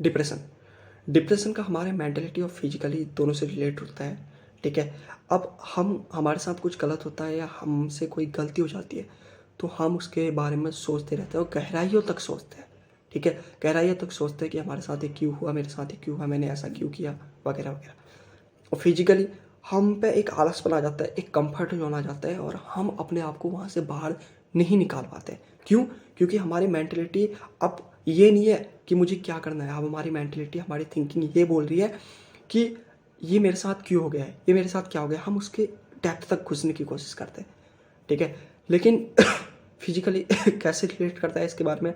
Depression. Depression का हमारे mentality और फिजिकली दोनों से रिलेट होता है, ठीक है। अब हमारे साथ कुछ गलत होता है या हमसे कोई गलती हो जाती है तो हम उसके बारे में सोचते रहते हैं और गहराइयों तक सोचते हैं, ठीक है। गहराइयों तक सोचते हैं कि हमारे साथ ये क्यों हुआ, मेरे साथ ये क्यों हुआ, मैंने ऐसा क्यों किया, वगैरह वगैरह। और फिजिकली हम पे एक आलसपन आ जाता है, एक कंफर्ट जोन आ जाता है और हम अपने आप को वहाँ से बाहर नहीं निकाल पाते। क्यों? क्योंकि हमारी मेंटलिटी अब ये नहीं है कि मुझे क्या करना है। अब हमारी मेंटलिटी, हमारी थिंकिंग ये बोल रही है कि ये मेरे साथ क्यों हो गया है, ये मेरे साथ क्या हो गया। हम उसके डेप्थ तक घुसने की कोशिश करते हैं, ठीक है। लेकिन फिजिकली कैसे रिलेट करता है इसके बारे में।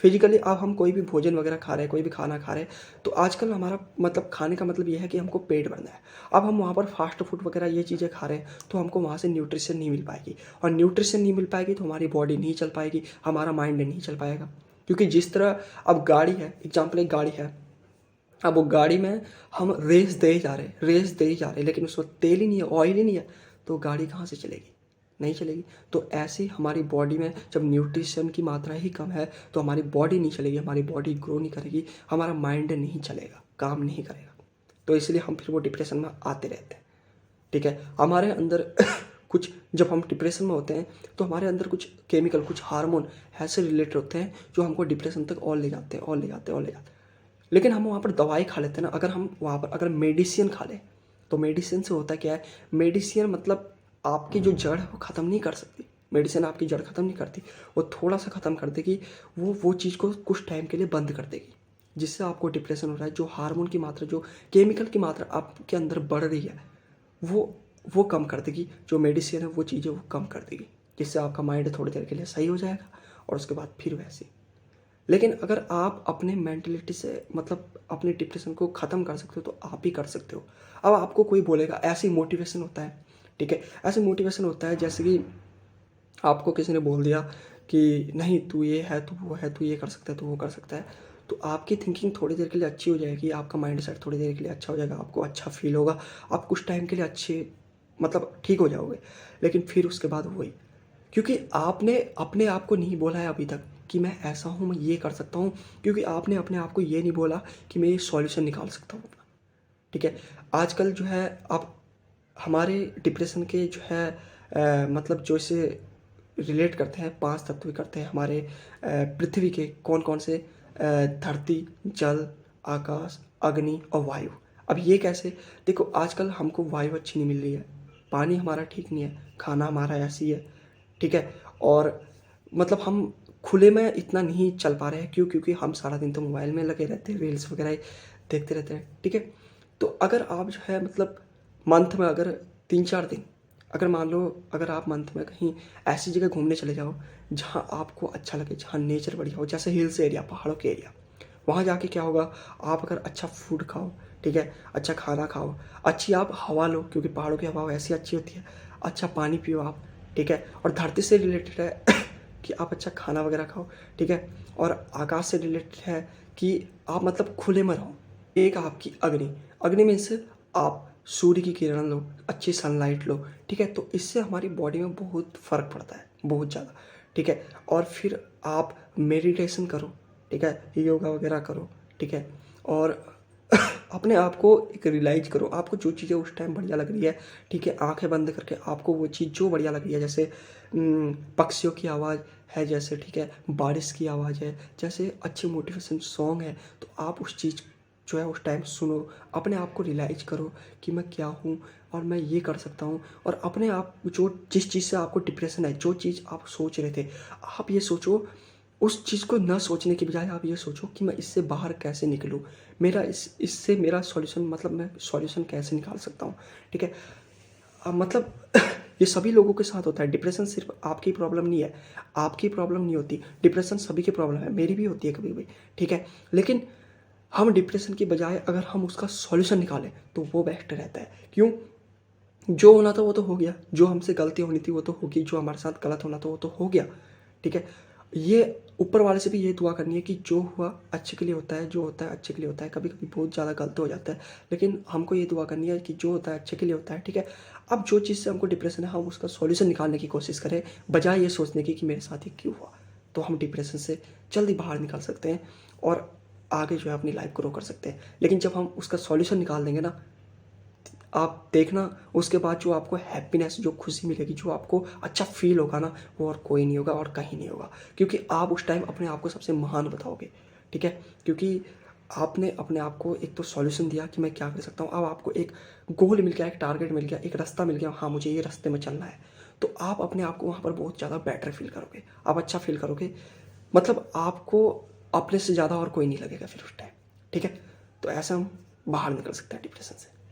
फिजिकली अब हम कोई भी भोजन वगैरह खा रहे हैं, कोई भी खाना खा रहे हैं, तो आजकल हमारा मतलब खाने का मतलब ये है कि हमको पेट भरना है। अब हम वहाँ पर फास्ट फूड वगैरह ये चीज़ें खा रहे हैं तो हमको वहाँ से न्यूट्रिशन नहीं मिल पाएगी, और न्यूट्रिशन नहीं मिल पाएगी तो हमारी बॉडी नहीं चल पाएगी, हमारा माइंड नहीं चल पाएगा। क्योंकि जिस तरह अब गाड़ी है, एग्जाम्पल एक गाड़ी है, अब वो गाड़ी में हम रेस दे ही जा रहे हैं, रेस दे ही जा रहे हैं, लेकिन उसमें तेल ही नहीं है, ऑयल ही नहीं है, तो गाड़ी कहाँ से चलेगी? नहीं चलेगी। तो ऐसे ही हमारी बॉडी में जब न्यूट्रिशन की मात्रा ही कम है तो हमारी बॉडी नहीं चलेगी, हमारी बॉडी ग्रो नहीं करेगी, हमारा माइंड नहीं चलेगा, काम नहीं करेगा। तो इसलिए हम फिर वो डिप्रेशन में आते रहते हैं, ठीक है। हमारे अंदर कुछ, जब हम डिप्रेशन में होते हैं तो हमारे अंदर कुछ केमिकल, कुछ हार्मोन ऐसे रिलेटेड होते हैं जो हमको डिप्रेशन तक और ले जाते हैं, और ले जाते हैं, और ले जाते हैं। लेकिन हम वहाँ पर दवाई खा लेते हैं ना, अगर हम वहाँ पर अगर मेडिसिन खा लें तो मेडिसिन से होता क्या है, मेडिसिन मतलब आपकी जो जड़ है वो ख़त्म नहीं कर सकती। मेडिसिन आपकी जड़ ख़त्म नहीं करती, वो थोड़ा सा ख़त्म कर देगी, वो चीज़ को कुछ टाइम के लिए बंद कर देगी, जिससे आपको डिप्रेशन हो रहा है। जो हार्मोन की मात्रा, जो केमिकल की मात्रा आपके अंदर बढ़ रही है, वो वो कम कर देगी। जो मेडिसिन है वो चीज़ें वो कम कर देगी, जिससे आपका माइंड थोड़ी देर के लिए सही हो जाएगा और उसके बाद फिर वैसे ही। लेकिन अगर आप अपने मेंटलिटी से मतलब अपने डिप्रेशन को ख़त्म कर सकते हो तो आप ही कर सकते हो। अब आपको कोई बोलेगा, ऐसी मोटिवेशन होता है, ठीक है। ऐसे मोटिवेशन होता है जैसे कि आपको किसी ने बोल दिया कि नहीं तू ये है, तू वो है, तू ये कर सकता है, तू वो कर सकता है, तो आपकी थिंकिंग थोड़ी देर के लिए अच्छी हो जाएगी, आपका माइंड सेट थोड़ी देर के लिए अच्छा हो जाएगा, आपको अच्छा फील होगा, आप कुछ टाइम के लिए अच्छे मतलब ठीक हो जाओगे। लेकिन फिर उसके बाद वही, क्योंकि आपने अपने आप को नहीं बोला है अभी तक कि मैं ऐसा हूँ, मैं ये कर सकता हूँ। क्योंकि आपने अपने आप को ये नहीं बोला कि मैं ये सॉल्यूशन निकाल सकता हूँ अपना, ठीक है। आजकल जो है अब हमारे डिप्रेशन के जो है मतलब जो इसे रिलेट करते हैं, 5 तत्व करते हैं हमारे पृथ्वी के। कौन कौन से? धरती, जल, आकाश, अग्नि और वायु। अब ये कैसे? देखो आजकल हमको वायु अच्छी नहीं मिल रही है, पानी हमारा ठीक नहीं है, खाना हमारा ऐसी ही है, ठीक है। और मतलब हम खुले में इतना नहीं चल पा रहे हैं। क्यों? क्योंकि हम सारा दिन तो मोबाइल में लगे रहते हैं, रील्स वगैरह ही देखते रहते हैं, ठीक है। तो अगर आप जो है मतलब मंथ में अगर 3-4 दिन, अगर मान लो अगर आप मंथ में कहीं ऐसी जगह घूमने चले जाओ जहाँ आपको अच्छा लगे, जहाँ नेचर बढ़िया हो, जैसे हिल्स एरिया, पहाड़ों के एरिया, वहाँ जाके क्या होगा, आप अगर अच्छा फूड खाओ, ठीक है, अच्छा खाना खाओ, अच्छी आप हवा लो, क्योंकि पहाड़ों की हवा ऐसी अच्छी होती है, अच्छा पानी पियो आप, ठीक है। और धरती से रिलेटेड है कि आप अच्छा खाना वगैरह खाओ, ठीक है। और आकाश से रिलेटेड है कि आप मतलब खुले में रहो। एक आपकी अग्नि, अग्नि मीन्स आप सूर्य की किरण लो, अच्छी सनलाइट लो, ठीक है। तो इससे हमारी बॉडी में बहुत फ़र्क पड़ता है, बहुत ज़्यादा, ठीक है। और फिर आप मेडिटेशन करो, ठीक है, योगा वगैरह करो, ठीक है। और अपने आप को एक रियलाइज करो, आपको जो चीज़ें उस टाइम बढ़िया लग रही है, ठीक है, आंखें बंद करके आपको वो चीज़ जो बढ़िया लग रही है, जैसे पक्षियों की आवाज़ है, जैसे ठीक है बारिश की आवाज़ है, जैसे अच्छे मोटिवेशन सॉन्ग है, तो आप उस चीज़ जो है उस टाइम सुनो, अपने आप को रियलाइज करो कि मैं क्या हूँ और मैं ये कर सकता हूँ। और अपने आप जो जिस चीज़ से आपको डिप्रेशन है, जो चीज़ आप सोच रहे थे, आप ये सोचो, उस चीज़ को न सोचने की बजाय आप ये सोचो कि मैं इससे बाहर कैसे निकलूँ, मेरा इससे मेरा सॉल्यूशन, मतलब मैं सॉल्यूशन कैसे निकाल सकता हूँ, ठीक है। मतलब ये सभी लोगों के साथ होता है। डिप्रेशन सिर्फ आपकी प्रॉब्लम नहीं है, आपकी प्रॉब्लम नहीं होती, डिप्रेशन सभी की प्रॉब्लम है, मेरी भी होती है कभी कभी, ठीक है। लेकिन हम डिप्रेशन की बजाय अगर हम उसका सॉल्यूशन निकालें तो वो बेस्ट रहता है। क्यों? जो होना था वो तो हो गया, जो हमसे गलती होनी थी वो तो होगी, जो हमारे साथ गलत होना था वो तो हो गया, ठीक है। ये ऊपर वाले से भी ये दुआ करनी है कि जो हुआ अच्छे के लिए होता है, जो होता है अच्छे के लिए होता है। कभी कभी बहुत ज़्यादा गलत हो जाता है, लेकिन हमको ये दुआ करनी है कि जो होता है अच्छे के लिए होता है, ठीक है। अब जो चीज़ से हमको डिप्रेशन है हम उसका सॉल्यूशन निकालने की कोशिश करें, बजाय ये सोचने की कि मेरे साथ ही क्यों हुआ। तो हम डिप्रेशन से जल्दी बाहर निकल सकते हैं। और आगे जो है अपनी लाइफ ग्रो कर सकते हैं। लेकिन जब हम उसका सॉल्यूशन निकाल देंगे ना, आप देखना उसके बाद जो आपको हैप्पीनेस, जो खुशी मिलेगी, जो आपको अच्छा फ़ील होगा ना, वो और कोई नहीं होगा और कहीं नहीं होगा। क्योंकि आप उस टाइम अपने आप को सबसे महान बताओगे, ठीक है? क्योंकि आपने अपने आप को एक तो सॉल्यूशन दिया कि मैं क्या कर सकता हूँ। अब आपको एक गोल मिल गया, एक टारगेट मिल गया, एक रास्ता मिल गया, हाँ मुझे ये रास्ते में चलना है। तो आप अपने आप को वहाँ पर बहुत ज़्यादा बेटर फ़ील करोगे, आप अच्छा फ़ील करोगे। मतलब आपको अपने से ज़्यादा और कोई नहीं लगेगा फिर उस टाइम, ठीक है? तो ऐसे हम बाहर निकल सकते हैं डिप्रेशन से।